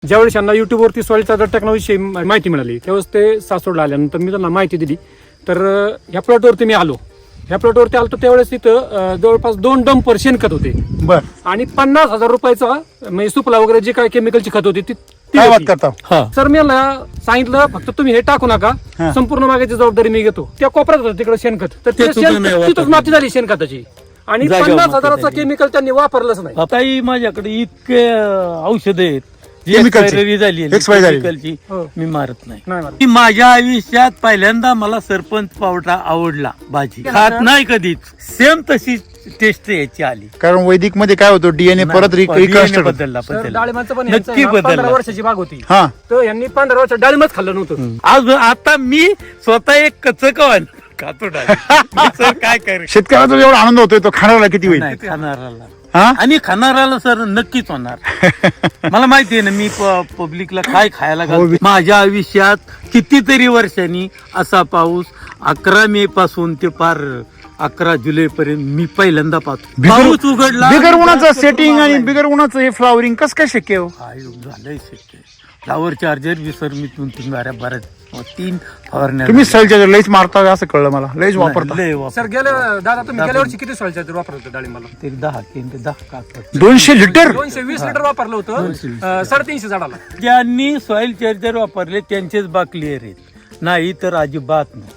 ज्यावेळेस यांना युट्यूबवरती सॉइल चार्जर टेक्नॉलॉजी माहिती मिळाली त्यावेळेस ते सासवडला आल्यानंतर मी त्यांना माहिती दिली. तर ह्या प्लॉटवरती मी आलो. ह्या प्लॉटवरती आलो त्यावेळेस तिथं जवळपास 2 डंपर शेणखत होते बर. आणि 50,000 रुपयाचा म्हणजे सुपला वगैरे जे काय केमिकलची खत होती ती काय होती. बात करता? सर मी याला सांगितलं फक्त तुम्ही हे टाकू नका, हा. संपूर्ण मागायची जबाबदारी मी घेतो. त्या कोपऱ्यात होतं तिकडे शेणखत, तर ते ते सुद्धा शेण- नाही तिथंच वापरलं. माती झाली शेणखताची आणि जागेवर 50,000चा माती केमिकल त्यांनी वापरलंच नाही. आताही माझ्याकडे इतके औषध आहेत जी Chemicalची. expiry झाली आहे, Expiry झाली. chemicalची, हो. मी मारत नाही. नाही मारत. की माझ्या आयुष्यात पहिल्यांदा मला सरपंच पावटा आवडला. भाजी खात नाही कधीच, सेम तशी टेस्ट याची आली. कारण वैदिक मध्ये काय होतं डीएनए परत रिकन्स्ट्रक्ट. बदलला सर, डाळिंबाचं पण यांचं नक्की ना 15 बदलला. वर्षाची बाग होती, हा तर यांनी 15 वर्ष डाळिंबच खाल्लं नव्हतं. आज आता मी स्वतः एक कचकवान खातो डाळिंब. मी सर काय करेल शेतकऱ्याचा जेवढा आनंद होतोय तो खाणाऱ्याला किती होईल? नाही खाणाऱ्याला हा आणि खाणाऱ्याला सर नक्कीच होणार. मला माहिती आहे ना मी पब्लिकला काय खायला घालतो. माझ्या आयुष्यात कितीतरी वर्षांनी असा पाऊस 11 मे पासून ते पार 11 जुलै पर्यंत मी पहिल्यांदा पाहतो. पाऊस उघडला बिगर उन्हाचं सेटिंग आणि बिगर उन्हाचं हे फ्लावरिंग कसं काय शक्य हो? झालंय शक्य. फ्लावर चार्जर विसर मी 2-3 बाऱ्या बऱ्याच 3 फवारण्या तुम्ही झाल्या. सलच्या लईच मारता असं कळलं मला. लईच वापरता. लय वापर. सर दादा तुम्ही गेल्या वर्षी किती सॉइल चार्जर वापरलं होतं डाळिंबाला? ते 10 कागद 200 लिटर. 220 लिटर वापरलं होतं 350 झाडाला. ज्यांनी सॉइल चार्जर वापरले त्यांचेच बाग क्लिअर आहेत, नाही तर अजिबात नाही.